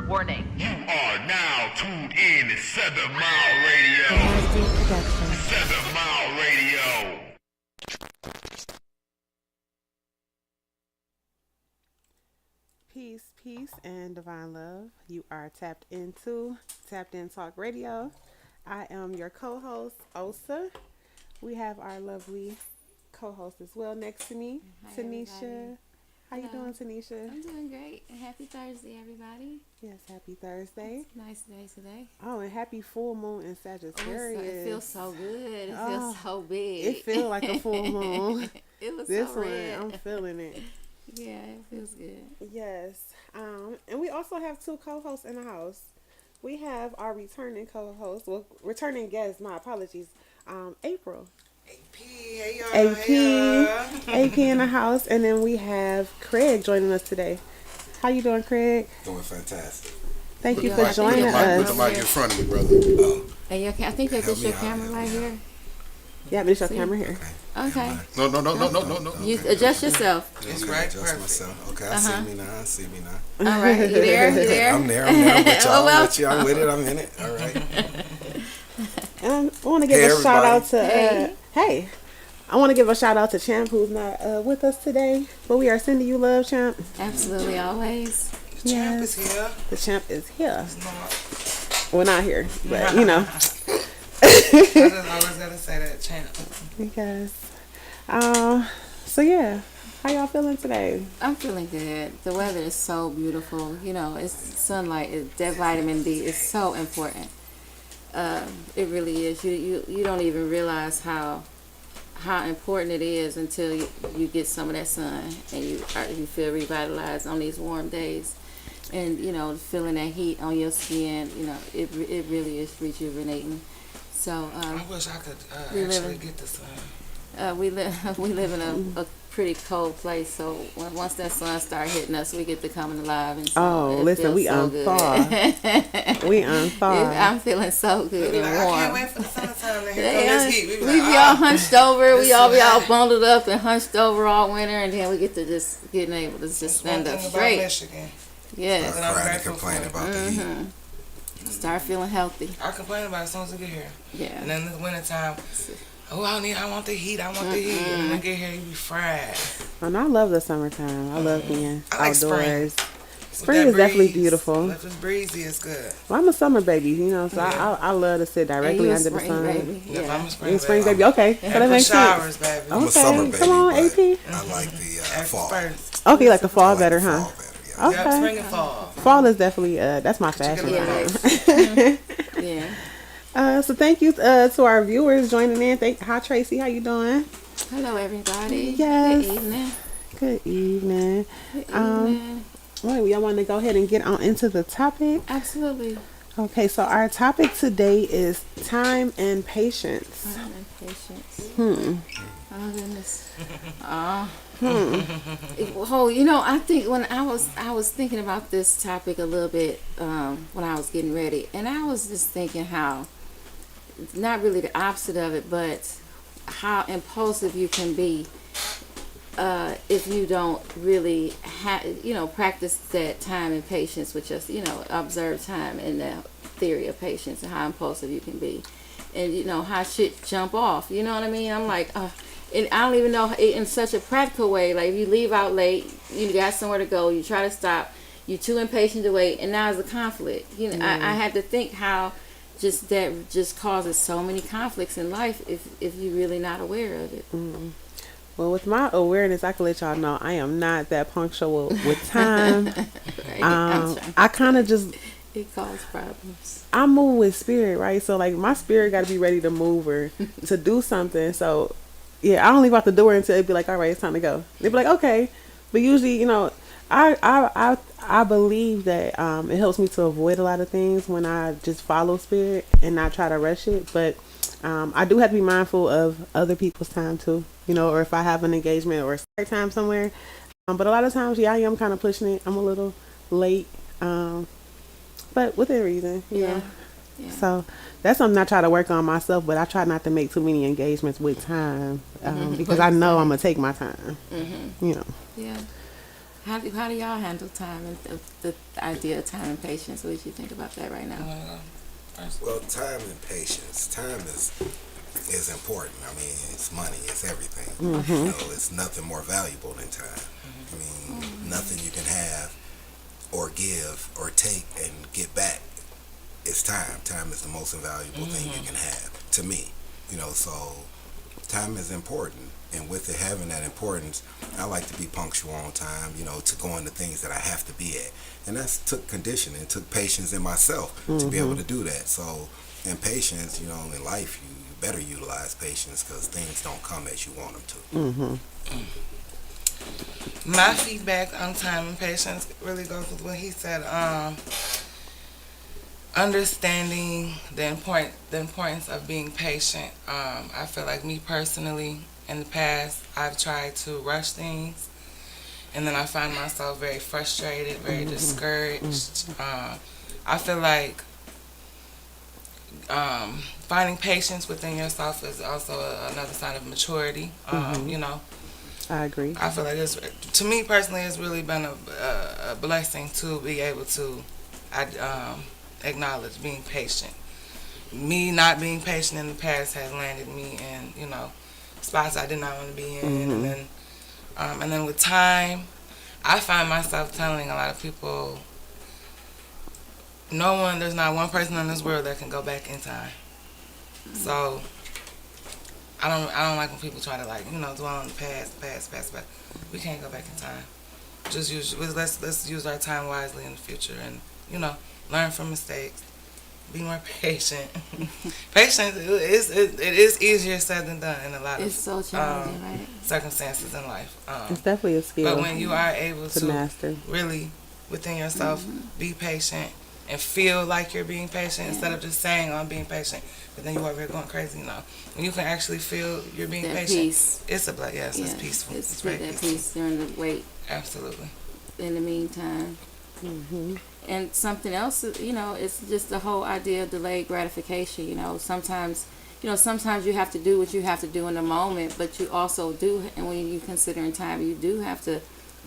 Warning. You are now tuned in to 7 Mile Radio. 7 Mile Radio. Peace, and divine love. You are tapped in Talk Radio. I am your co-host, Osa. We have our lovely co-host as well next to me, Hi, Tanisha. everybody. How you Hello. doing, Tanisha? I'm doing great. Happy Thursday, everybody. Yes, happy Thursday. Nice day today. Oh, and happy full moon in Oh, Sagittarius. it feels so good. It Oh, feels so big. It feels like a full moon. It was This so one, red. I'm feeling it. Yeah, it feels good. Yes. And we also have two co-hosts in the house. We have our returning co-host, returning guest, my apologies, April. AP, hey y'all. AP, Hey y'all. AP in the house, and then we have Craig joining us today. How you doing, Craig? Doing fantastic. Thank you Yeah, for I think joining your mic- Put the us. mic in front of me, brother. Oh, And I think that Help this me your out, camera help right me out. here. Yeah, but it's your camera here. Okay. no. You adjust yourself. It's You right, adjust perfect. myself. Okay, I Uh-huh. see me now. I see me now. All right. You there? You there? I'm there. I'm with y'all. Oh, well. I'm with you. I'm with it. I'm in it. All right. And I want to give Hey, a shout out to everybody. hey. I want to give a shout out to Champ, who's not with us today, but we are sending you love, Champ. Absolutely, always. The champ is here. The Champ is here. It's not. Well, not here, but you know. I just always gotta say that, champ. Because, so yeah, how y'all feeling today? I'm feeling good. The weather is so beautiful. You know, it's sunlight. That vitamin D is so important. It really is. You don't even realize how important it is until you get some of that sun and you feel revitalized on these warm days. And you know, feeling that heat on your skin, you know, it really is rejuvenating. So I wish I could we live actually in- get the sun. we live in a pretty cold place. So once that sun start hitting us, we get to come alive. And so Oh, it listen, feels we so unthaw. We unthaw. I'm feeling so good and I can't warm. wait for the summertime to hit Yeah, on this heat. we like, be all "Ah." hunched over. This We all is be all hot. bundled up and hunched over all winter, and then we get to just getting able to just That's stand one up thing about straight. Michigan. Yes, But I'm Crying and grateful complaining for it. about the heat. start feeling healthy. I complain about it as soon as I get here. And Yeah, then in the wintertime, oh, I want the heat. I want the heat. And then I get here, you be fried. And I love the summertime. I love being I like outdoors. With Spring that is definitely breeze. beautiful. If it's breezy, it's good. Well, I'm a summer baby, you know, so Yeah. I love to sit and directly you a under the spring sun. baby. Yep, Yeah, I'm a spring, You a spring baby. baby, okay. So that And makes sense. showers, baby. I'm Okay, a summer baby, come on, but AP. I like the fall. First. Okay, you like the I fall like better, the huh? fall better, yeah. Yep, Okay. spring and fall. Fall is definitely that's my But you fashion. get a yeah. So thank you to our viewers joining in. Hi Tracy, how you doing? Hello, everybody. Yes. Good evening. Good evening. Good Um, evening. Well, y'all want to go ahead and get on into the topic? Absolutely. Okay, so our topic today is time and patience. Time and patience. Oh goodness. Oh, you know, I think when I was thinking about this topic a little bit when I was getting ready, and I was just thinking how, not really the opposite of it, but how impulsive you can be if you don't really practice that time and patience, which is, observe time and the theory of patience and how impulsive you can be. And, how shit jump off. You know what I mean? I'm like, and I don't even know, in such a practical way, like if you leave out late, you got somewhere to go, you try to stop, you're too impatient to wait, and now there's a conflict. I had to think how that just causes so many conflicts in life if you're really not aware of it. Well, with my awareness, I can let y'all know I am not that punctual with time. Right? I kind of just It causes problems. I move with spirit, right? So like my spirit got to be ready to move or to do something. So yeah, I don't leave out the door until it be like, all right, it's time to go. They be like, okay, but usually, I believe that it helps me to avoid a lot of things when I just follow spirit and not try to rush it. But I do have to be mindful of other people's time too, or if I have an engagement or a start time somewhere. But a lot of times, yeah, I am kind of pushing it. I'm a little late, but within reason, you know. Yeah. So that's something I try to work on myself, but I try not to make too many engagements with time because I know I'm gonna take my time. Mm-hmm. You know. Yeah. How do y'all handle time and the idea of time and patience? What do you think about that right You now? wanna go first? Well, time and patience. Time is important. I mean, it's money. It's everything. You know, it's nothing more valuable than time. I mean, nothing you can have or give or take and get back is time. Time is the most invaluable thing you can have, to me. You know, so time is important. And with it having that importance, I like to be punctual on time, you know, to go into things that I have to be at. And that took conditioning, took patience in myself to be able to do that. So, and patience, you know, in life, you better utilize patience because things don't come as you want them to. My feedback on time and patience really goes with what he said. Understanding the importance of being patient. I feel like me personally, in the past, I've tried to rush things, and then I find myself very frustrated, very discouraged. I feel like finding patience within yourself is also another sign of maturity. You know, I agree. I feel like to me personally, it's really been a blessing to be able to acknowledge being patient. Me not being patient in the past has landed me in, you know, spots I did not want to be in, and then with time, I find myself telling a lot of people, there's not one person in this world that can go back in time. So I don't like when people try to, like, you know, dwell on the past. We can't go back in time. Let's use our time wisely in the future, and, you know, learn from mistakes. Be more patient. Patience it is easier said than done in a lot It's so of challenging, right? circumstances in life. It's definitely a skill. But when you are able to to master. really within yourself be patient and feel like you're being patient instead of just saying I'm being patient, but then you over here going crazy, you know. When you can actually feel you're being That patient, peace. it's it's peaceful. It's very that peaceful. peace during the wait. Absolutely. In the meantime. And something else, you know, it's just the whole idea of delayed gratification. You know, sometimes you have to do what you have to do in the moment, but you also do, and when you consider in time, you do have to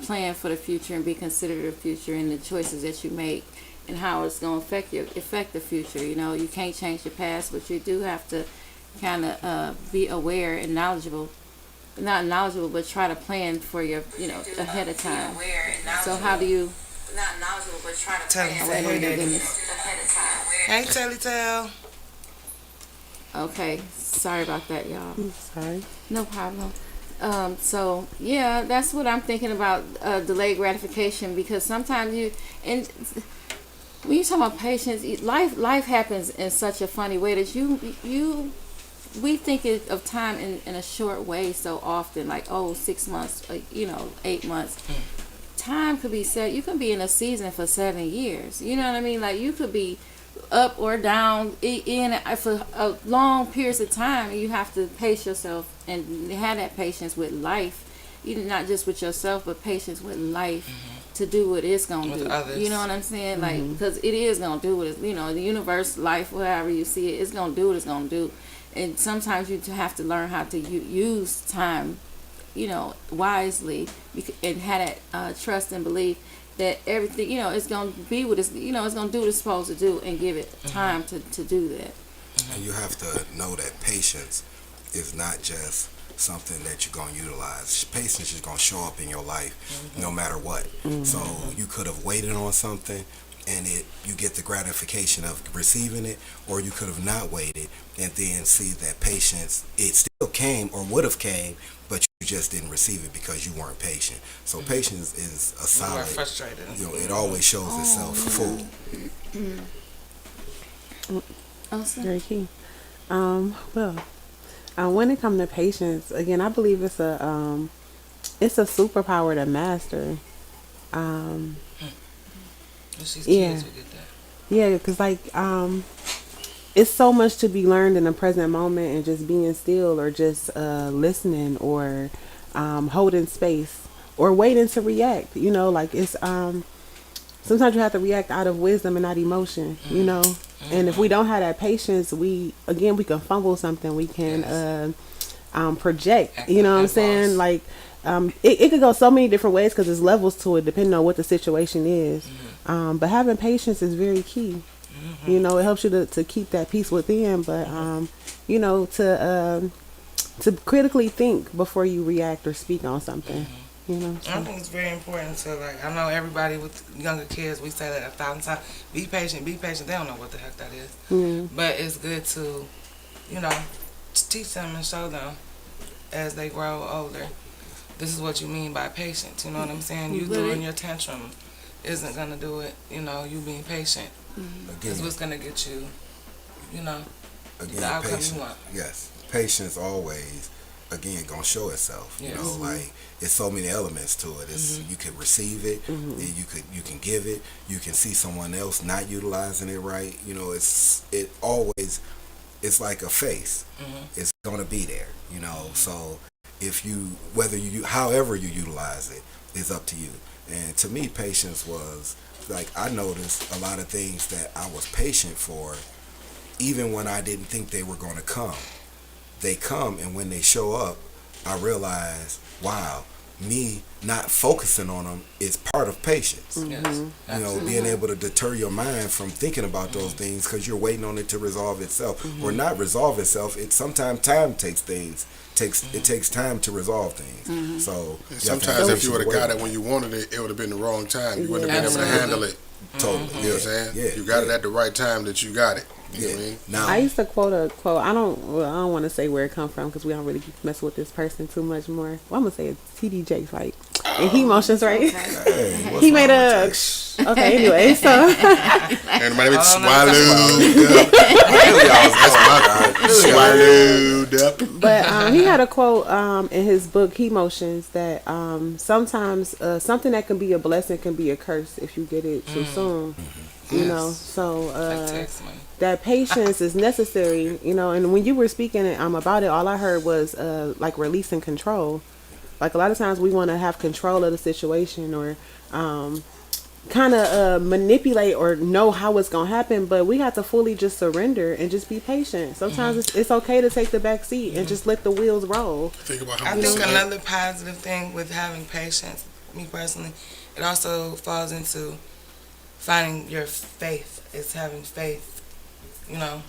plan for the future and be considerate of the future and the choices that you make and how it's going to affect the future. You know, you can't change the past, but you do have to kind of be aware and knowledgeable. Not knowledgeable, but try to plan for your, you know, ahead of time. So how do you? Not knowledgeable, but try to plan ahead of time. Hey, Telly Tell. Okay, sorry about that, y'all. Sorry. No problem. So yeah, that's what I'm thinking about, delayed gratification, because sometimes when you talk about patience, life happens in such a funny way that we think of time in a short way so often, like 6 months, 8 months. Time could be set. You can be in a season for 7 years. You know what I mean? Like, you could be up or down for a long periods of time, and you have to pace yourself and have that patience with life, not just with yourself, but patience with life to do what it's gonna do. Others. You know what I'm saying? Like, because it is gonna do what it's, the universe, life, whatever you see it's gonna do what it's gonna do. And sometimes you have to learn how to use time, wisely, and have that trust and belief that everything, it's going to be what it's, it's going to do what it's supposed to do, and give it time to do that. And you have to know that patience is not just something that you're going to utilize. Patience is going to show up in your life no matter what. So you could have waited on something and you get the gratification of receiving it, or you could have not waited and then see that patience, it still came or would have came, but you just didn't receive it because you weren't patient. So patience is a solid. You are frustrated. It always shows itself full. Very key. When it comes to patience, again, I believe it's a superpower to master. She's Yeah. kids, we get that. Yeah, because it's so much to be learned in the present moment, and just being still, or just listening, or holding space, or waiting to react. It's sometimes you have to react out of wisdom and not emotion. And if we don't have that patience, we can fumble something. We can project. You know what I'm saying? Like, it could go so many different ways because there's levels to it depending on what the situation is. But having patience is very key. You know, it helps you to keep that peace within, but you know, to critically think before you react or speak on something. You know, I think it's very important to, like, I know everybody with younger kids, we say that 1,000 times, be patient, be patient. They don't know what the heck that is. But it's good to, you know, teach them and show them as they grow older. This is what you mean by patience. You know what I'm saying? You throwing your tantrum isn't going to do it. You know, you being patient is what's going to get you, you know, the outcome patience, you want. yes, patience always, again, gonna show itself. You know, like, it's so many elements to it. It's you can receive it, and you can give it. You can see someone else not utilizing it right. You know, it's like a face. It's gonna be there. You know, so if you however you utilize it is up to you. And to me, patience was like, I noticed a lot of things that I was patient for, even when I didn't think they were gonna come. They come, and when they show up, I realize, wow, me not focusing on them is part of patience. Yes, You know, being able to deter your mind from thinking about those things because you're waiting on it to resolve itself, or not resolve itself. It sometimes time takes things. It takes time to resolve things. So And sometimes if you would have got it when you wanted it, it would have been the wrong time. You wouldn't have been able to handle it. totally, You know what I'm saying? Yeah, You got it at the right time that you got it. You know what I mean? Now, I used to quote a quote. I don't want to say where it come from because we don't really mess with this person too much more. Well, I'm gonna say it's TD Jakes, right? And he motions, right? hey, what's He made wrong a. with you? Okay, anyway, so And my name is Swallowed Up. That's Swallowed Up. but he had a quote in his book He Motions that sometimes something that can be a blessing can be a curse if you get it too soon. You know, so like text me. that patience is necessary. You know, and when you were speaking about it, all I heard was like release and control. Like a lot of times we want to have control of the situation or kind of manipulate or know how it's gonna happen, but we have to fully just surrender and just be patient. Sometimes it's okay to take the back seat and just let the wheels roll. Think about I how much think another positive thing with having patience, me personally, it also falls into finding your faith. It's having faith, you know.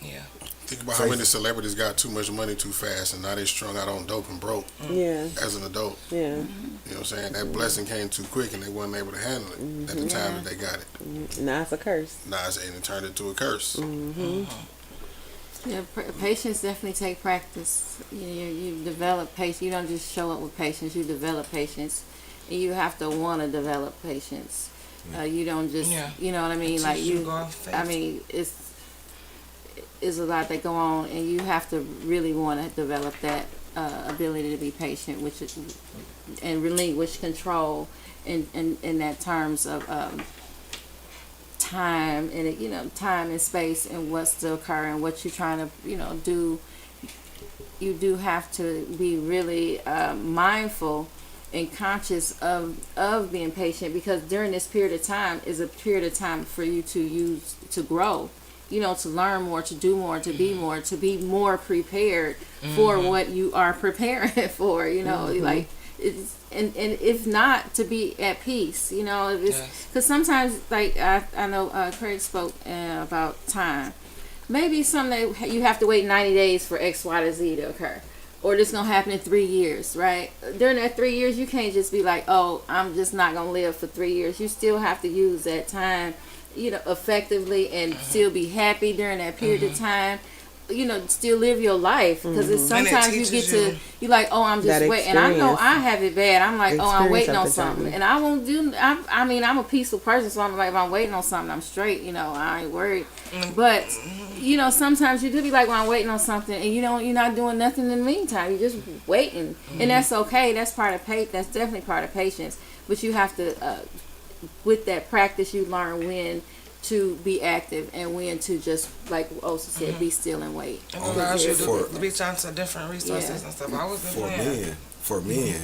Yeah. Think about how many celebrities got too much money too fast and now they strung out on dope and broke Yeah, as an adult. yeah. You know what I'm saying? That blessing came too quick and they weren't able to handle it at the time that they got it. Now it's a curse. Now it turned into a curse. Yeah, patience definitely take practice. You develop patience. You don't just show up with patience. You develop patience, and you have to want to develop patience. You don't just, you know what I mean? It's Like just you, go off faith. I mean, it's a lot that go on, and you have to really want to develop that ability to be patient, which is, and relinquish control in that terms of time and it, time and space and what's to occur and what you're trying to do. You do have to be really mindful and conscious of being patient, because during this period of time is a period of time for you to use to grow, to learn more, to do more, to be more prepared for what you are preparing for, like it's, and if not, to be at peace, if it's because sometimes, like I know Craig spoke about time. Maybe something that you have to wait 90 days for X, Y, to Z to occur. Or this going to happen in 3 years, right? During that 3 years, you can't just be like, oh, I'm just not going to live for 3 years. You still have to use that time, effectively and still be happy during that period of time. Still live your life, because it's sometimes you get to you like, oh, I'm just waiting. And I know I have it bad. I'm like, oh, I'm waiting on something, and I won't do. I mean, I'm a peaceful person, so I'm like, if I'm waiting on something, I'm straight. I ain't worried. But sometimes you do be like, well, I'm waiting on something, and you're not doing nothing in the meantime. You're just waiting, and that's okay. That's part of That's definitely part of patience. But you have to, with that practice, you learn when to be active and when to just, like Osa said, be still and wait. It allows you to reach out to different resources and stuff. I was for men,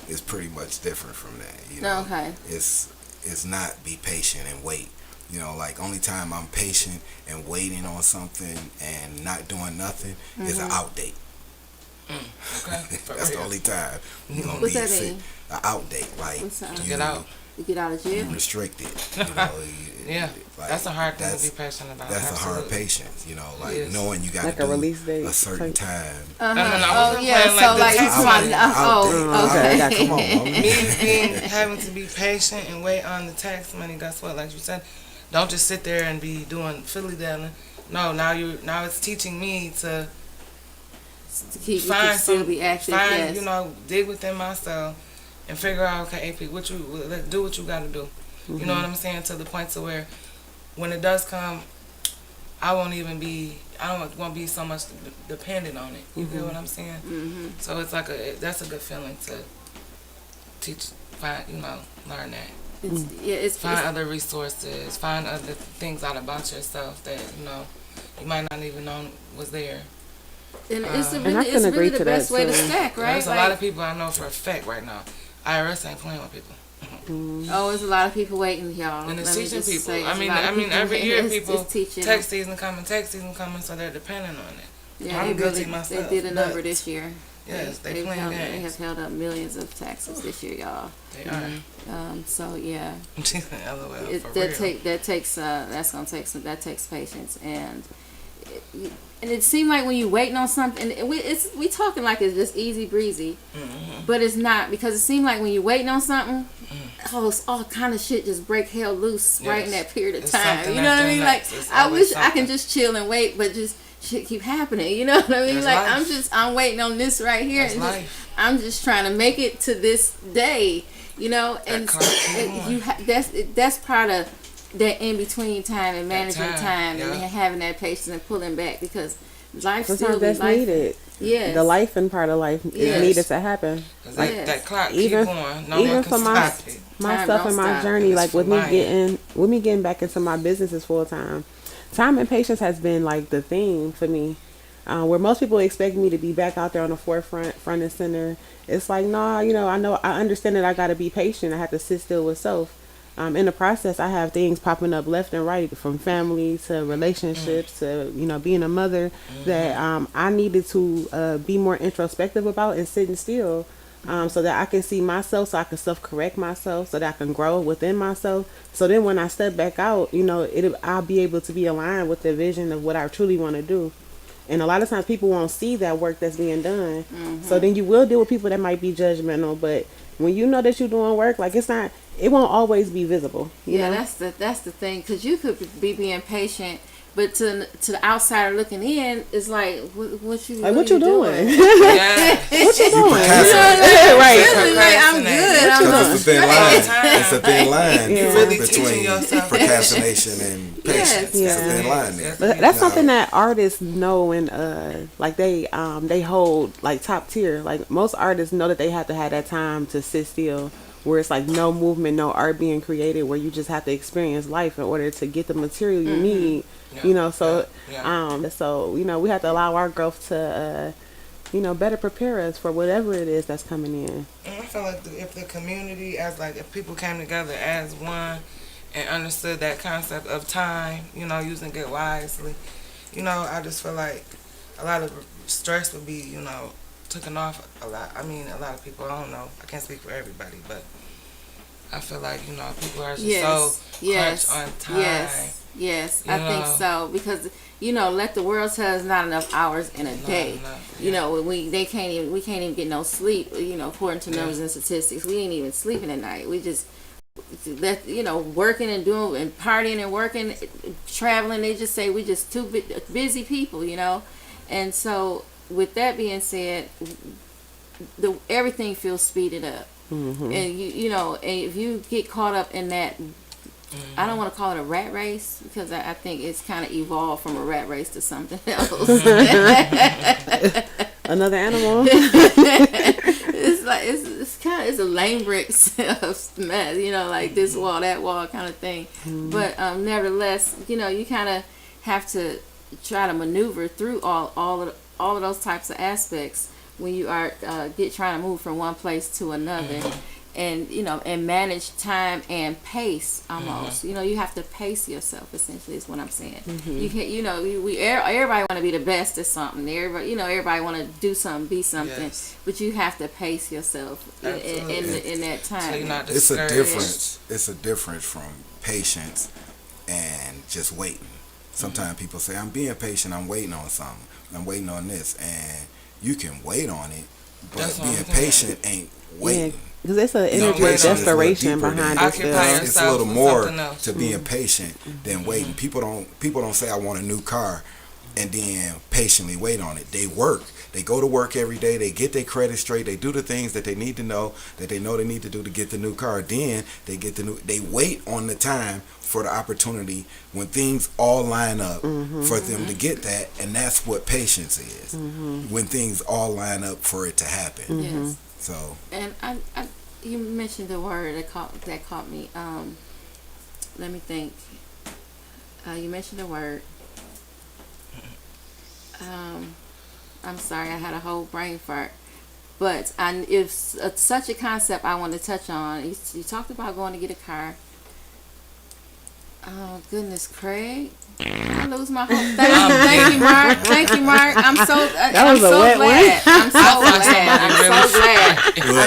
it's pretty much different from that. Okay. It's not be patient and wait. Like, only time I'm patient and waiting on something and not doing nothing is an out date. Okay. That's the only time you're gonna What's be that sick. mean? An out date, like What's that? you, Get out. You get out of jail. you restricted. You know, Yeah, like, that's a hard thing to that's- be patient about. That's a hard Absolutely. patience, you know, like Yes. knowing you got Like to a do release date a certain type. time. No, Oh we're yeah, playing so the like you tax talking money. oh, okay. okay. Come on, Me being having to be patient and wait on the tax money. Guess what? Like you said, don't just sit there and be doing fiddly dallying. No, now it's teaching me to to keep you can find still some, be active. find Yes. you know, dig within myself and figure out, okay, AP, what you do what you got to do. You know what I'm saying? To the point to where when it does come, I don't want to be so much dependent on it. You get what I'm saying? Mm-hmm. So it's like that's a good feeling to learn that. It's Find other resources, find other things out about yourself that, you might not even know was there. and it's And I really, can it's agree really to the that, best way to too. stack, right? There's a lot of people I know for a fact right now. IRS ain't playing with people. Oh, there's a lot of people waiting, y'all. And it's Let me teaching just people. say, I it's a mean, lot of people every year it's people teaching. tax season coming, so they're dependent on it. Yeah, I'm they guilty really myself, they did a number but- this year. Yes, they They've playing held, they games. have held up millions of taxes this year, y'all. They are. So yeah, LOL, it, for that real. that takes patience, and it seemed like when you waiting on something, we talking like it's just easy breezy, but it's not, because it seemed like when you waiting on something, all kind of shit just break hell loose right in Yes. that period of It's time. something You know what I after mean? next. Like It's I always wish I can something. just chill and wait, but just shit keep happening. You know what I mean? That's Like life. I'm waiting on this right here. That's and life. I'm just trying to make it to this day. You know, and clock keep going. that's part of that in between time and managing time, time and yeah. having that patience and pulling back, because life still Sometimes be that's life. needed. Yes. The life and part of life is Yes. needed to happen. 'Cause Like Yes. that clock even- keep going. No even one for can my- stop it. Myself don't and my stop. journey, It's like with me flying. getting back into my businesses full time, time and patience has been like the theme for me. Where most people expect me to be back out there on the forefront, front and center. It's like, nah, I understand that I got to be patient. I have to sit still with self. In the process, I have things popping up left and right, from family to relationships to, being a mother, that I needed to be more introspective about and sitting still, so that I can see myself, so I can self-correct myself, so that I can grow within myself. So then when I step back out, I'll be able to be aligned with the vision of what I truly want to do. And a lot of times people won't see that work that's being done. So then you will deal with people that might be judgmental. But when you know that you're doing work, like it won't always be visible. You know? That's the thing, because you could be being patient, but to the outsider looking in, it's like, what you Like, what you doing? Yeah. What you doing? Right. Procrastinating. Like, I'm good. I'm Because doing it's a thin line. It's a thin line Yeah. Really teaching between yourself. procrastination and patience. Yes. It's a thin line there. But that's No. something that artists know, and like they hold like top tier. Like most artists know that they have to have that time to sit still, where it's like no movement, no art being created, where you just have to experience life in order to get the material you need. Yeah. So Yeah. so we have to allow our growth to better prepare us for whatever it is that's coming in. And I feel like if the community, if people came together as one and understood that concept of time, using it wisely, I just feel like a lot of stress would be, taken off a lot. I mean, a lot of people, I don't know, I can't speak for everybody, but I feel like, people are just so crunched on time. Yes, You I think know. so, because let the world tell us not enough hours in a day. enough, We can't even get no sleep. According to numbers and statistics, we ain't even sleeping at night. We just working and doing and partying and working, traveling. They just say we just too busy people, And so, with that being said, everything feels speeded up, and and if you get caught up in that. I don't want to call it a rat race, because I think it's kind of evolved from a rat race to something else. Another animal. It's like it's a lame bricks of mess, like this wall, that wall kind of thing. But nevertheless, you kind of have to try to maneuver through all of those types of aspects when you are trying to move from one place to another. and and manage time and pace almost. You have to pace yourself, essentially, is what I'm saying. You can't, everybody want to be the best at something. Everybody want to do something, be something, Yes. but you have to pace yourself in that So time. you're not It's a discouraged. difference. It's a difference from patience and just waiting. Sometimes people say, I'm being patient, I'm waiting on something, I'm waiting on this, and you can wait on it, but That's what being I'm saying. patient ain't waiting. Because it's an You know, energy of patience is a little desperation deeper behind than- it. Occupy Still. yourself. It's a little with more something else. to being patient than waiting. People don't say I want a new car and then patiently wait on it. They work. They go to work every day. They get their credit straight. They do the things that they need to know that they know they need to do to get the new car. Then they wait on the time for the opportunity when things all line up for them to get that, and that's what patience is. When things all line up for it to happen. Yes. So And you mentioned the word that caught me. Let me think. You mentioned the word. I'm sorry, I had a whole brain fart. But if such a concept I want to touch on, you talked about going to get a car. Oh goodness, Craig! I lose my whole. Thank you, Mark. Thank you, Mark. I'm so. I'm was a so wet glad. I'm so thought glad. somebody I'm so glad.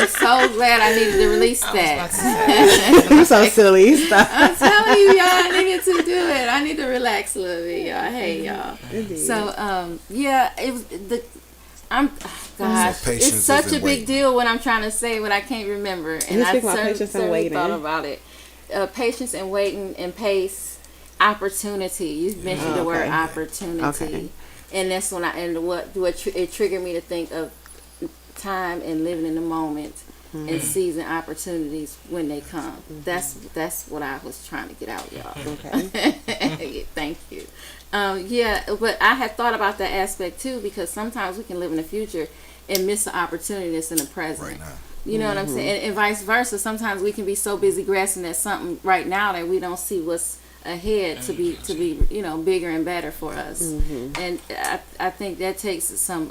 I'm so glad I needed to release I was about to that. say, You're so silly. Stop. I'm telling you, y'all, I needed to do it. I need to relax a little bit, y'all. Hey, y'all. Indeed. So, yeah, it was gosh, So patience it's such isn't a big waiting. deal when I'm trying to say what I can't remember, and You I speak about patience and certainly waiting. thought about it. Patience and waiting and pace, opportunity. You mentioned the word Okay. opportunity, Okay. and that's when it triggered me to think of time and living in the moment. And seizing opportunities when they come. That's what I was trying to get out, y'all. Okay. Thank you. Yeah, but I had thought about that aspect too, because sometimes we can live in the future and miss the opportunity that's in the present. right now. You know what I'm saying? And vice versa. Sometimes we can be so busy grasping at something right now that we don't see what's ahead to be bigger and better for us. And I think that takes some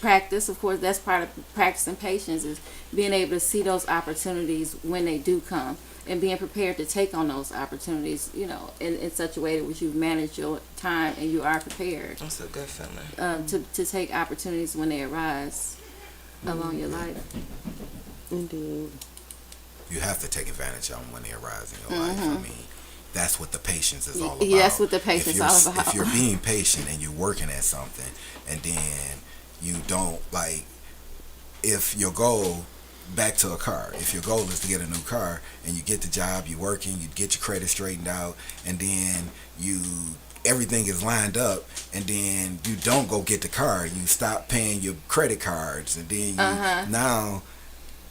practice. Of course, that's part of practicing patience, is being able to see those opportunities when they do come, and being prepared to take on those opportunities, in such a way that you've managed your time and you are prepared that's a good feeling. to take opportunities when they arise along your life. Indeed. You have to take advantage of them when they arise in your life. I mean, that's what the patience is all about. Yeah, that's what the patience If you're- is all about. If you're being patient and you're working at something, and then you don't, like, if your goal, back to a car, if your goal is to get a new car and you get the job, you're working, you get your credit straightened out, and then everything is lined up, and then you don't go get the car, you stop paying your credit cards, and then now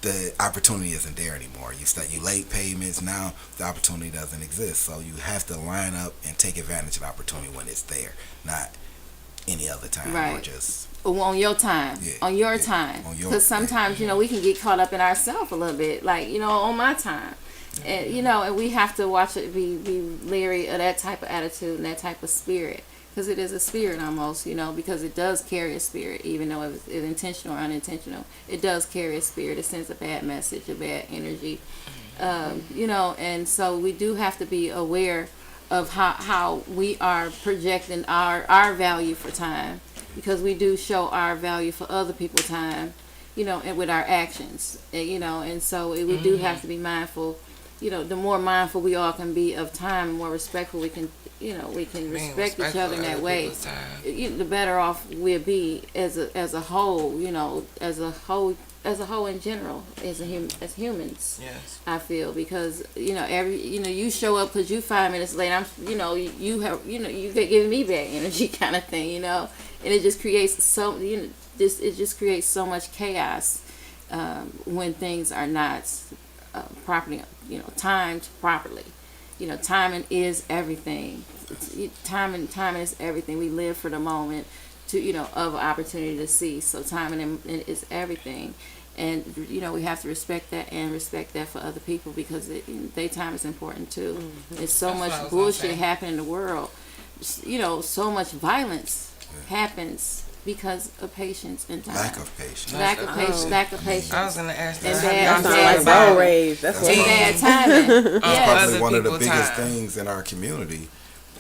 the opportunity isn't there anymore. You late payments, now the opportunity doesn't exist. So you have to line up and take advantage of the opportunity when it's there, not any other time, or Right. just On your time, Yeah, on your yeah, time, on your- because sometimes we can get caught up in ourselves a little bit, like on my time, and and we have to watch it, be leery of that type of attitude and that type of spirit, because it is a spirit almost, because it does carry a spirit, even though it's intentional or unintentional. It does carry a spirit. It sends a bad message, a bad energy, and so we do have to be aware of how we are projecting our value for time, because we do show our value for other people's time, and with our actions, and so we do have to be mindful. The more mindful we all can be of time, the more respectful we can respect each other in that way. The better off we'll be as a whole, as a whole in general, as humans. Yes. I feel, because you show up because you 5 minutes late. You giving me bad energy kind of thing, and it just creates so much chaos when things are not properly timed properly. Timing is everything. Timing is everything. We live for the moment of opportunity to see. So timing is everything. And we have to respect that, and respect that for other people, because their time is important too. There's so That's what I much was gonna bullshit say. happening in the world. So much violence happens because of patience and time. Lack of patience. Lack of patience. Lack of patience. I was gonna ask And that. bad- How do y'all bad feel Like timing. road about rage. That's what. And bad timing. That's Yeah. probably Other one of the people biggest time. things in our community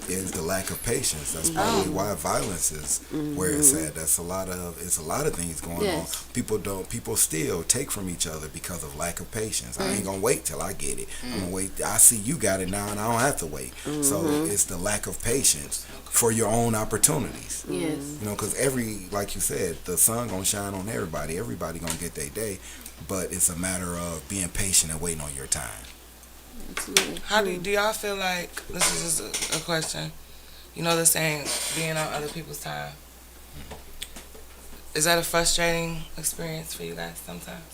is the lack of patience. That's probably why violence is where it's at. That's it's a lot of things going Yes. on. People still take from each other because of lack of patience. I ain't gonna wait till I get it. I'm gonna wait. I see you got it now and I don't have to wait. So it's the lack of patience for your own opportunities. Yes. You know, because like you said, the sun gonna shine on everybody. Everybody gonna get their day, but it's a matter of being patient and waiting on your time. Absolutely. How do y'all feel like, this is just a question, you know the saying, being on other people's time? Is that a frustrating experience for you guys sometimes?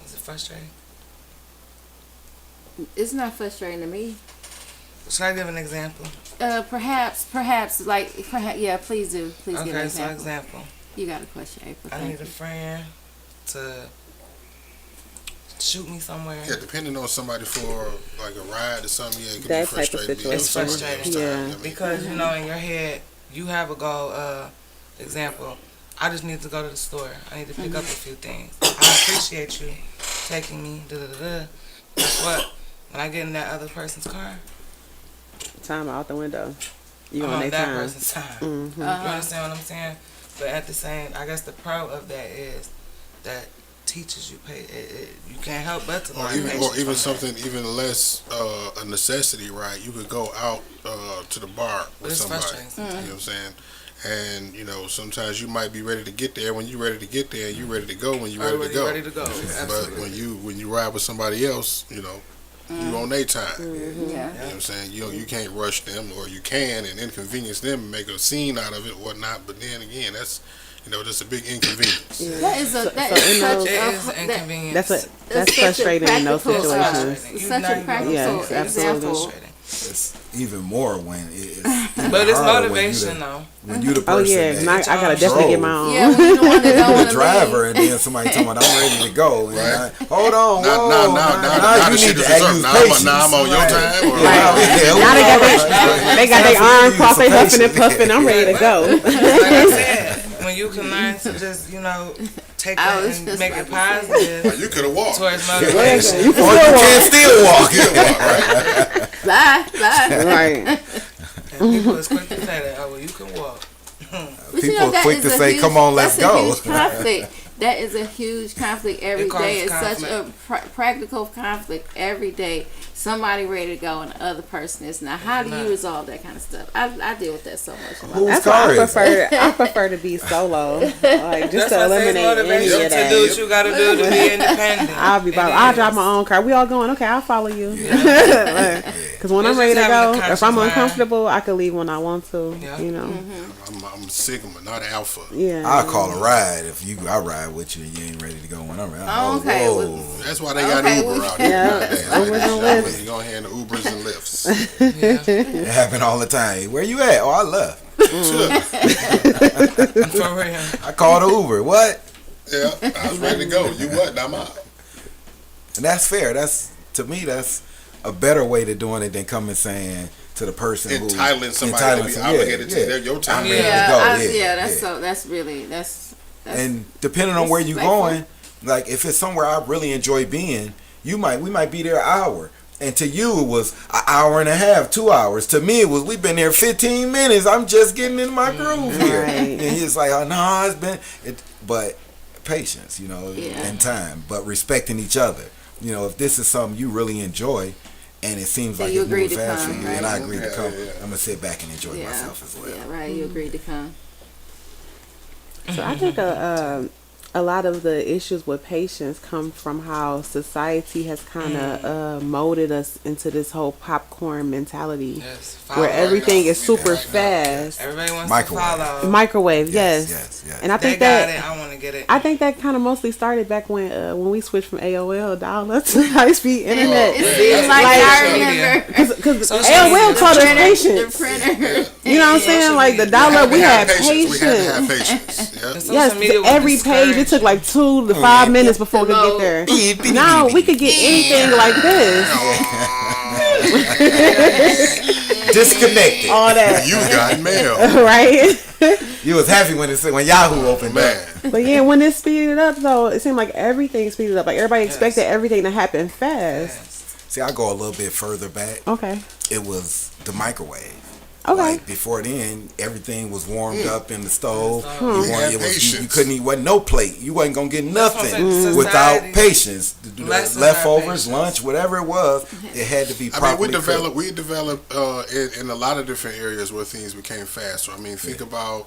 Is it frustrating? It's not frustrating to me. Should I give an example? Perhaps, yeah, please do. Please give an Okay, so example. example. You got a question, April. I Thank need a you. friend to shoot me somewhere. Yeah, depending on somebody for like a ride or something, yeah, it could That be type of frustrating. being on It's somebody frustrating. else's time. Yeah. I mean, Because, you know, in your head, you have a goal. Example, I just need to go to the store. I need to pick up a few things. I appreciate you taking me. Guess what? When I get in that other person's car, Time out the window. You I'm on on their that time. person's time. Mm-hmm. You understand what I'm saying? But at the same, I guess the pro of that is that teaches you you can't help but to learn patience or even from something even less a necessity, right? You could go out to the bar with It's somebody. frustrating. You know what I'm saying? And you know, sometimes you might be ready to get there when you're ready to get there, and you're ready to go when you're ready to go. Ready to go. But Absolutely. when you ride with somebody else, you know, you on their time. Yeah. You know what I'm saying? You can't rush them, or you can and inconvenience them and make a scene out of it, whatnot. But then again, that's just a big inconvenience. That is in such those- It is that, inconvenient. That's That's that's such a frustrating in those practical, situations. such a practical Yes, absolutely. example. It's even more when it's even But it's harder when motivation, though. When you the Oh person yeah, that and I gotta definitely get my own. Yeah, when you the one that don't you want the to driver leave. and then somebody telling me I'm ready to go. And Right. hold on, Now now the you shit need is to reserved. use Now patience. I'm on your time. Or, Now they got their arms crossed, they huffing and puffing. I'm ready to go. Like I said, when you can learn to just, take I that was and just make about it to say. positive You could have walked. towards motivation. You can Or you still can still walk. You could walk, right? Bye. right. And people is quick to say that, oh, well, you can walk. But People that quick is to a say, huge- "Come on, let's that's go." a huge conflict. That is a huge conflict every It causes day. It's such a conflict. practical conflict every day. Somebody ready to go and the other person is not. How do you resolve that kind of stuff? I deal with that so much. Whose That's car why I is it? prefer to be solo, like just That's to why I say eliminate it's any motivation of to that. do what you got to do to be independent. I'll drive my own car. We all going. Okay, I'll follow you. Because when I'm It's ready to just go, having a if I'm conscious mind. uncomfortable, I can leave when I want to. Yeah. You know. I'm a Sigma, not Alpha. Yeah. I'll call a ride if I ride with you and you ain't ready to go when I'm ready. Oh, okay. Whoa. That's why they got Okay, Uber well, out here. yeah. nowadays. Ubers and Lyfts. You go ahead and Ubers and Lyfts. It happen all the time. Where you at? Oh, I left. For real. I called an Uber. What? Yeah, I was ready to go. You what? I'm out. And that's fair. To me, that's a better way to doing it than coming saying to the person Entitling somebody to be obligated to your time. I'm ready to go. That's really that's And depending on where you're going, like if it's somewhere I really enjoy being, we might be there an hour. And to you, it was an hour and a half, 2 hours. To me, it was, we've been there 15 minutes. I'm just getting in my groove here. Right. And he's like, oh, no, it's been... But patience, and time. But respecting each other. If this is something you really enjoy, and it seems like you it's agree moving to fast for come, you, right? and I agree to Yeah, come, yeah. I'm going to sit back and enjoy myself as well. Yeah, right. You agreed to come. So I think a lot of the issues with patience come from how society has kind of molded us into this whole popcorn mentality, Yes. where everything is super Right now. fast. Everybody wants Microwave. to follow. Microwave, yes. Yes. And I They think got that it. I want to get it. I think that kind of mostly started back when we switched from AOL dial-up to high-speed internet. It seems like I remember Because Social AOL media. taught us the patience. printer. You know what I'm saying? Like the dial-up, we had patience. We had to have patience. Yeah. Social Yes, media will every page it took like 2 to 5 minutes before we could get there. Now we could get anything like this. disconnected. all that. You got mail, Right? You was happy when Yahoo opened man. up. But yeah, when it speeded up though, it seemed like everything speeded up. Like everybody expected everything to happen fast. See, I go a little bit further back. Okay. It was the microwave. Okay. Like before then, everything was warmed up in the stove. We had You patience. couldn't eat. Wasn't no plate. You wasn't gonna get That's what I'm nothing saying. without Society patience. The lessens our leftovers, patience. lunch, whatever it was, it had to be I properly mean, cooked. we developed in a lot of different areas where things became faster. I mean, think about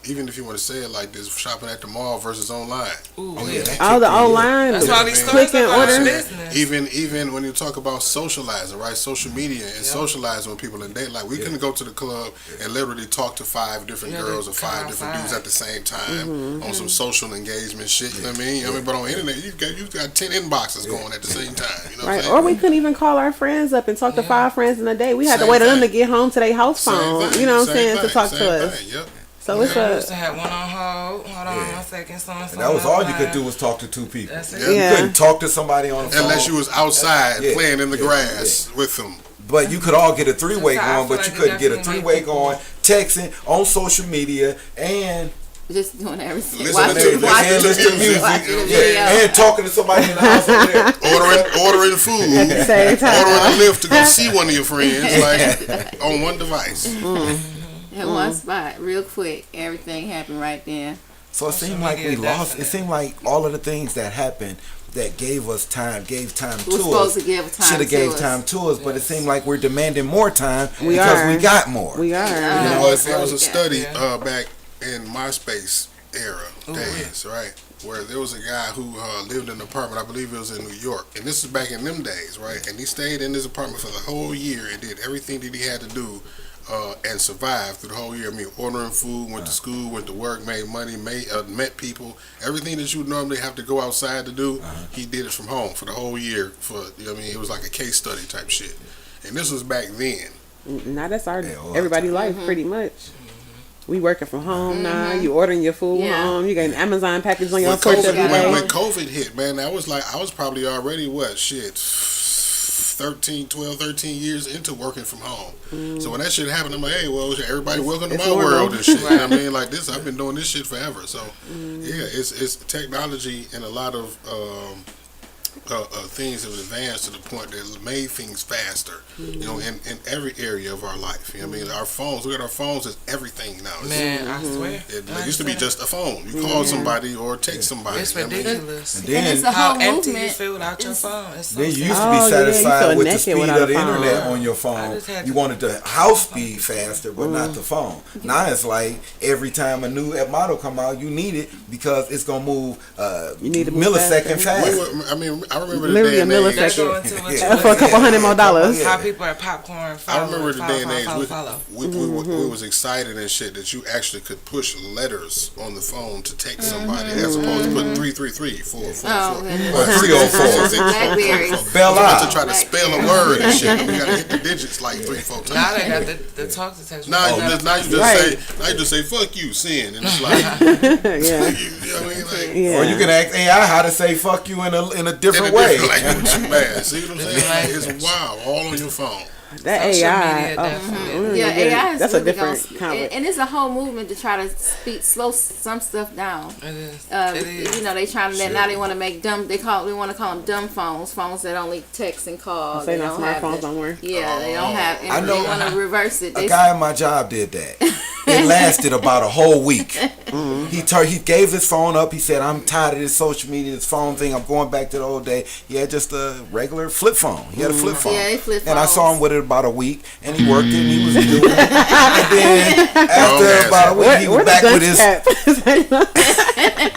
even if you want to say it like this, shopping at the mall versus online. Ooh, Oh yeah, that All kicked the in. online, That's why these click stores and are order. business. Even when you talk about socializing, right? Social media and socializing with people in day, like we couldn't go to the club and literally talk to 5 different Yeah, girls or they come 5 different dudes outside. at the same time on some social engagement shit. You know what I mean? I mean, but on the internet, you got 10 inboxes going at the same time. You know what I'm Right, saying? or we couldn't even call our friends up and talk to 5 friends in a day. We had to Same wait on them to thing. get home to their house Same phone. thing, You know what I'm same saying? To thing, talk same to us. thing, Yep. So it's We a used to have one on hold. Hold on Yeah. 1 second. So And that was all you could do was talk to 2 people. That's it. You Yeah. couldn't talk to somebody on the phone. Unless you was outside Yeah. playing in the grass with them. But you could all get a 3-way That's how I going, feel but you like it couldn't get a definitely 3-way made people- going, texting on social media and Just doing everything. Listening Watching, to- watching, and listening to music. watching the Yeah, video. and talking to somebody in the house over there. Ordering food. at the same time. Ordering a lift to go see one of your friends, like on one device. In one spot, real quick. Everything happened right there. So it Social seemed like we media, lost. It definitely. seemed like all of the things that happened that gave us time, gave time We're to supposed us. to give time Should have to gave us. time to us, but it seemed like we're demanding more time We because are. we got more. We are. Yeah. You know, there was a Yeah. study Yeah. back in MySpace era days, right? Where there was a guy who lived in an apartment, I believe it was in New York, and this is back in them days, right? And he stayed in his apartment for the whole year and did everything that he had to do and survived through the whole year. I mean, ordering food, went to school, went to work, made money, met people, everything that you would normally have to go outside to do. He did it from home for the whole year. I mean, it was like a case study type shit. And this was back then. Now that's our Yeah, all everybody's life, pretty much. We working from home now. You ordering your food Yeah. home. You getting Amazon package on your When porch COVID, every when, day. when COVID hit, man, I was probably already, 13 years into working from home. So when that shit happened, I'm like, hey, well, everybody welcome to it's my normal. world and shit. You know what I mean? Like this, I've been doing this shit forever. So, yeah, it's technology and a lot of things have advanced to the point that made things faster, you know, in every area of our life. You know what I mean? Our phones, look at our phones as everything now. Man, I swear. It used to be just a phone. You call somebody or text somebody. It's you know what I mean? ridiculous. And And it's then, a How whole empty you movement. feel without your phone. It's so then you used sad. to be Oh, yeah, you satisfied feel with the naked speed without of the a phone. internet on your I phone. just had You to- wanted the house speed faster, but not the phone. Now it's like every time a new model come out, you need it because it's gonna move You need to move millisecond faster. fast. I remember the Literally day a and age. millisecond. That's going to what Yeah. you For a couple $100 more dollars. How people are popcorn. I remember the day and age Follow. we was excited and shit that you actually could push letters on the phone to text somebody as opposed to putting 333 4 Oh, goodness. Or 304. Blackberries. Bella. To try to spell a word and shit. You gotta hit the digits like 3-4 times. Now they got the talk to text. Now you Right. just say fuck you, sin, and it's like Yeah. you know what I mean? Like, Yeah. Or you can ask AI how to say "fuck you" in a in a different way. different language, man. See what I'm saying? It's wild, all on your phone. That Social AI. media, Oh, definitely. Yeah, AI is that's a really different gonna, kind of. and it's a whole movement to try to slow some stuff down. It is. It It is. You know, they trying to now they want to make dumb. They want to call them dumb phones that only text and call. Say They not don't have smartphones the- no more. Yeah, they don't have. And I know- they want to reverse it. A They, guy at my job did that. It lasted about a whole week. He gave his phone up. He said, "I'm tired of this social media, this phone thing. I'm going back to the old day." He had just a regular flip phone. He had a flip phone. Yeah, they flip And I saw phones. him with it about a week, and he worked it. And he was doing it. And then after ass. about a week, he was Where the back with Dutch his. cap?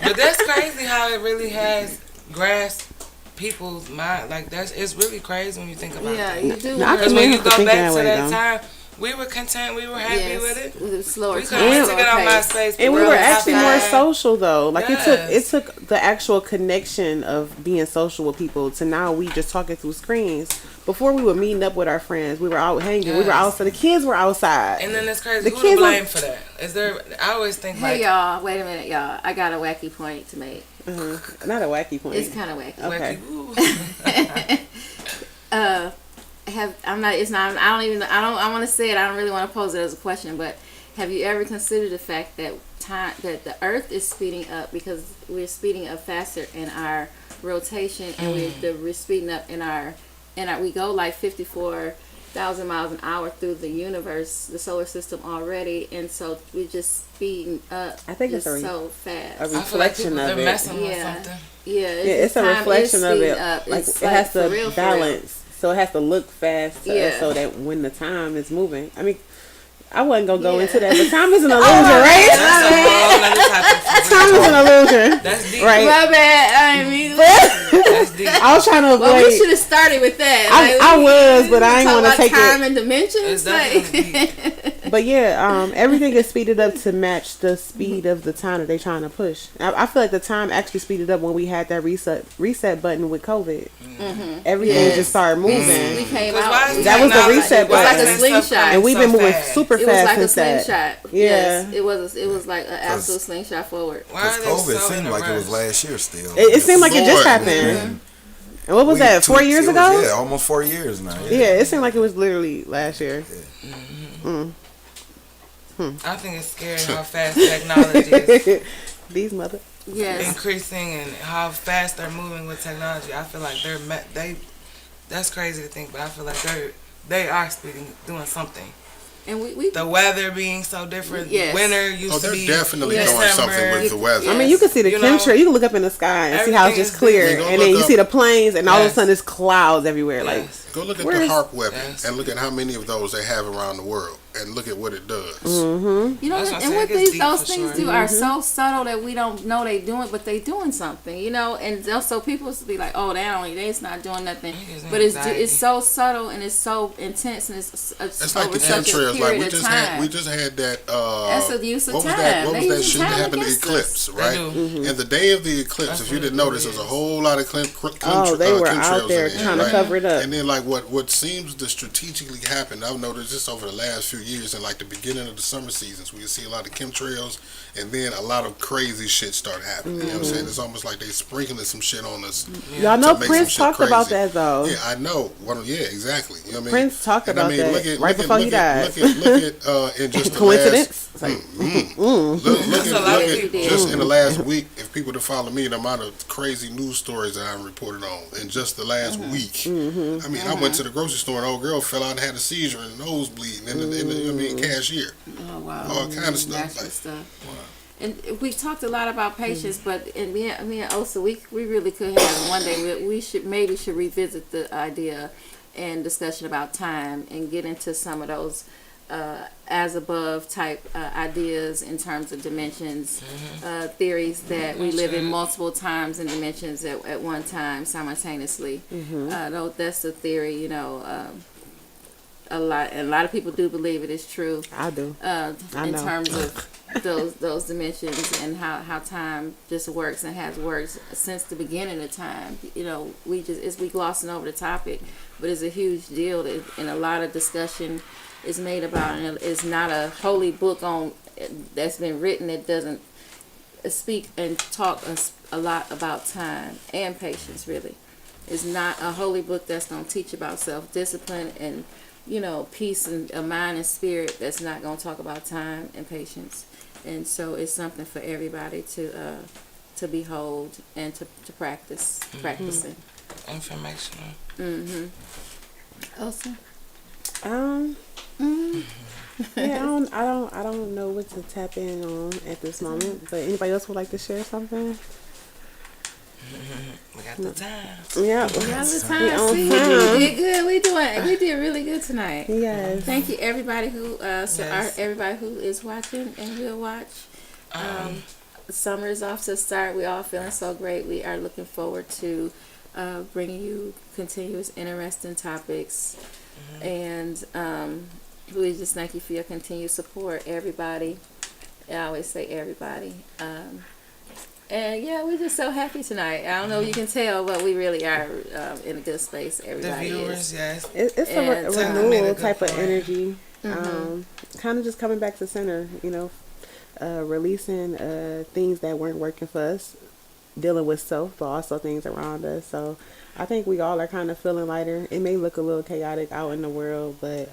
But that's crazy how it really has grasped people's mind. Like it's really crazy when you think about yeah, it. you do. No, I Because can when imagine you for go thinking back that to way, that though. time, we were content. We were happy with it. With a slower We time. couldn't wait to get on slower pace. MySpace. And we Real were actually more outside. social though. Like it Yes. took the actual connection of being social with people to now we just talking through screens. Before we were meeting up with our friends, we were out hanging. We were Yes. outside. The kids were outside. And then it's crazy. The Who to kids blame on- for that? Is there? I always think Hey like y'all, wait a minute, y'all. I got a wacky point to make. Not a wacky point. It's kind of wacky. Okay. wacky, ooh. I'm not. It's not. I don't even. I want to say it. I don't really want to pose it as a question, but have you ever considered the fact that that the Earth is speeding up because we're speeding up faster in our rotation, and we're speeding up in our we go like 54,000 miles an hour through the universe, the solar system already, and so we're just speeding up. I think it's so fast. a I feel like reflection people, of they're it. messing with Yeah. something. Yeah, It's a time is reflection of speeding it. up. Like It's it has for to real, balance, so it has to look fast to us Yeah. so that when the time is moving. I mean, I wasn't gonna go Yeah. into that, but time is an illusion, right? That's a whole other topic. for Time real. is an illusion, That's deep. right? My bad. I mean, That's deep. I was trying to avoid. well, we should have started with that. I was, but I ain't talk want to about take time it. and dimensions. It's Like, definitely But yeah, everything is speeded up to match the speed of the time that they're trying to push. I feel like the time actually speeded up when we had that reset button with COVID. Everything Yes. just started moving. we came 'Cause out. why is That was the technology- reset why button. is It was like a that stuff slingshot. And we've been so moving fast? super It was fast like a since that. slingshot. Yeah. Yes, it was like an absolute slingshot forward. Why Because are they COVID so seemed in a like it was rush? last year still. It seemed like it just Lord. happened. And what was that? 4 years ago? Yeah, almost 4 years now. Yeah, it seemed like it was literally last year. I think it's scary how fast technology is These mother. Yes. increasing and how fast they're moving with technology. I feel like that's crazy to think, but I feel like they are doing something. And we The weather being so different. Yes. Winter used Oh, to they're be definitely Yes. doing something with the weather. I mean, you can see the You know, chemtrail. You can look up in the sky and see how it's everything just is clear, different. and then you Look see up- the planes, and all of a Yes. sudden it's clouds everywhere. Like, Yes. Go look at Where's- the HARP weapon Yes. and look at how many of those they have around the world and look at what it does. You know, That's what I and said, what it gets these deep those for things sure. do are so subtle that we don't know they doing, but they doing something. You know, and also people be like, "Oh, they's not doing nothing," It gives me but it's anxiety. so subtle and it's so intense and it's It's like over the such a chemtrails. Like period of time. we just had that. That's the use of what was time. that? What They was that using shit that time happened? The against eclipse, They right? do. And the day of the eclipse, That's if you what didn't it notice, is. there's a whole lot of oh, they were out chemtrails there in trying to right? cover it up. And then like what seems to strategically happen, I've noticed this over the last few years, in like the beginning of the summer seasons, we see a lot of chemtrails, and then a lot of crazy shit start happening. You know what I'm saying? It's almost like they sprinkling some shit on us. Y'all know to make Prince some shit talked about crazy. that though. Yeah, I know. Yeah, exactly. You know what I mean? Prince talked And about that right before he died. Look at in just the Coincidence? It's last. like, Look a lot of at people. just in the last week. If people to follow me, the amount of crazy news stories that I reported on in just the last week. I mean, I went to the grocery store and an old girl fell out and had a seizure and nose bleeding in the cashier. Oh wow! All kind of stuff. Natural Like, stuff. And we talked a lot about patience, but and me and Osa, we really could have one day. We should revisit the idea and discussion about time and get into some of those as above type ideas in terms of dimensions, theories that we live in multiple times and dimensions at one time simultaneously. Though that's the theory, you know. A lot of people do believe it is true. I do. In know. terms of those dimensions and how time just works and has worked since the beginning of time. You know, we glossing over the topic, but it's a huge deal and a lot of discussion is made about it. And it's not a holy book that's been written that doesn't speak and talk a lot about time and patience. Really, it's not a holy book that's going to teach about self-discipline and, you know, peace and a mind and spirit that's not going to talk about time and patience. And so it's something for everybody to behold and to practice, practicing. Informational. Elsa? Yeah, I don't know what to tap in on at this moment. But anybody else would like to share something? We got the time. Yeah. Yeah, the We time. on See, time. we did good. We did really good tonight. Yes. Thank you, everybody who Yes. everybody who is watching and will watch. Summer is off to start. We all feeling so great. We are looking forward to bringing you continuous, interesting topics, and we just thank you for your continued support, everybody. I always say everybody. And yeah, we're just so happy tonight. I don't know if you can tell, but we really are in a good space. The Everybody viewers, is. yes. It's a And time renewal made a good type of point. energy. Kind of just coming back to center, you know, releasing things that weren't working for us, dealing with self, but also things around us. So I think we all are kind of feeling lighter. It may look a little chaotic out in the world, but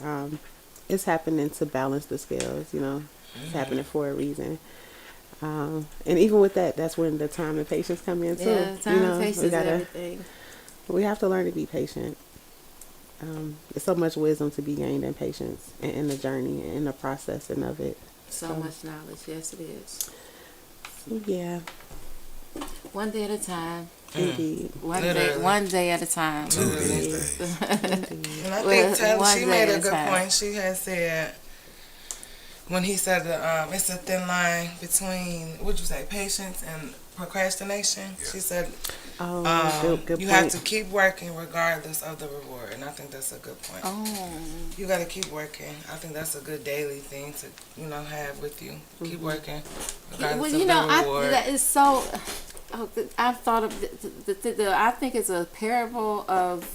it's happening to balance the scales. You know, it's happening for a reason. And even with that, that's when the time and patience come in too. Yeah, time and patience is everything. We have to learn to be patient. There's so much wisdom to be gained in patience and in the journey and in the processing of it. So much knowledge. Yes, it is. Yeah, One day at a time. indeed. Literally. One day at a time. Two these days. And I Well, think Taylor, one she day made at a a good time. point. She had said when he said that it's a thin line between what you say, patience and procrastination. Yeah. She said Good you point. have to keep working regardless of the reward, and I think that's a good point. Oh. You got to keep working. I think that's a good daily thing to have with you. Keep working regardless Well, of the reward. that is so. I've thought of I think it's a parable of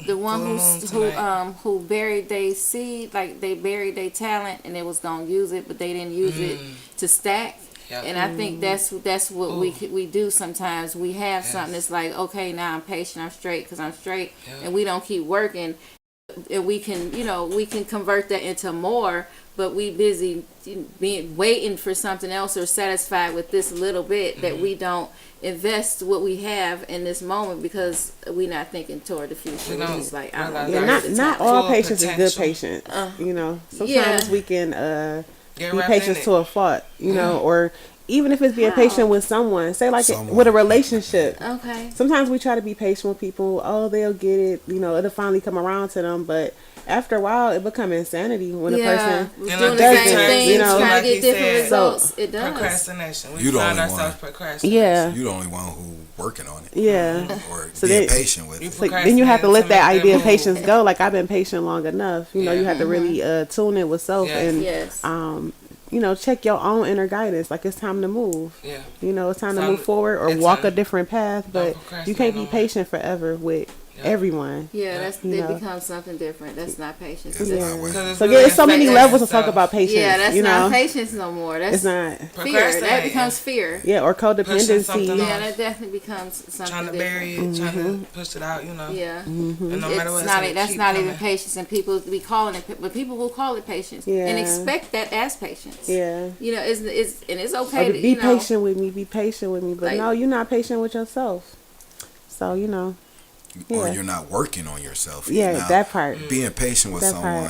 the one Full moon who tonight. who buried their seed, like they buried their talent and they was gonna use it, but they didn't use it to stack. Yep. And I think that's what we do sometimes. We have something that's like, okay, now I'm patient, I'm straight because I'm straight, Yep. and we don't keep working, and we can convert that into more. But we busy waiting for something else or satisfied with this little bit that we don't invest what we have in this moment because we not thinking toward the future. We We're don't just like, realize Yeah, Right. not Full all patience is good potential. patience. Sometimes Yeah. we can Get be wrapped in patient it. to a fault, or even if it's being How? patient with someone, say like Someone. with a relationship. okay. Sometimes we try to be patient with people. Oh, they'll get it. It'll finally come around to them. But after a while, it becomes insanity when a person. doing And the like does same it, thing, you know, trying like to get he different said, results. It does. Procrastination. We You the find only ourselves one. procrastinating. Yeah. You're the only one who working on it. Yeah. Or So being they- patient with You it. So then you have to let procrastinating that to make idea of move. patience go. Like I've been patient long enough. You Yeah. have to really tune in with self Yes. and Yes. check your own inner guidance. Like it's time to move. Yeah. It's time to Time- move forward or it's walk time- a different path. But you procrastinate can't no be more. patient forever with Yep. everyone. Yeah, that's You it know. becomes something different. That's not patience. It's That's- not way. Because So really there's so many affecting levels to talk yourself. about patience. Yeah, that's you know, not patience no more. That's it's not. fear. That Procrastinating. becomes fear. Yeah, or Pushing codependency. something Yeah, off. that definitely becomes something Trying to different. bury it, trying to push it out, Yeah, And no matter what, it's not. gonna That's keep not even coming. patience, and people be calling it. But people will call it patience Yeah. and expect that as patience. Yeah. It's okay Or to be patient with me. Be patient with me. But Like- no, you're not patient with yourself. So Or Yeah. you're not working on yourself. yeah, You're not that part. being patient with That part.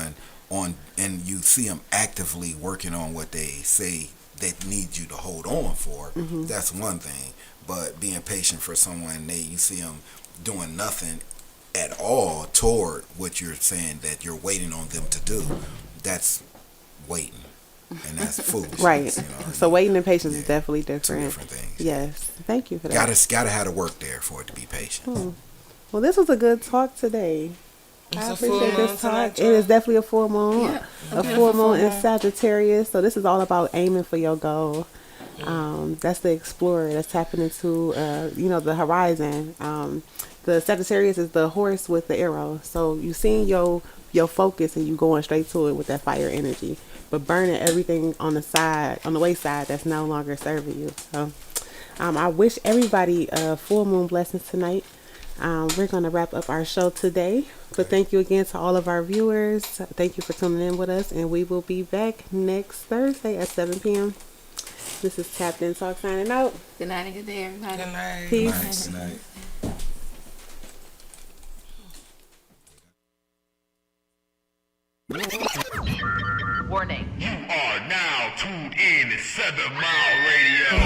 someone and you see them actively working on what they say they need you to hold on for. Mm-hmm. That's one thing. But being patient for someone, you see them doing nothing at all toward what you're saying that you're waiting on them to do. That's waiting, and that's foolish. Right. So waiting and patience is Yeah. definitely Two different. different things. Yes. Thank you for that. Gotta have to work there for it to be patient. Well, this was a good talk today. It's I a full appreciate moon this tonight, talk. It is definitely a full moon. Yeah. A full moon in Sagittarius. So this is all about aiming for your goal. That's the explorer. That's tapping into, the horizon. The Sagittarius is the horse with the arrow. So you seeing your focus and you going straight to it with that fire energy, but burning everything on the wayside that's no longer serving you. So I wish everybody full moon blessings tonight. We're going to wrap up our show today, but thank you again to all of our viewers. Thank you for tuning in with us, and we will be back next Thursday at 7 p.m. This is Tapped In Talk signing out. Good night and good day, everybody. Good night. Peace. Nice. Good night. You are now tuned in to 7 Mile Radio.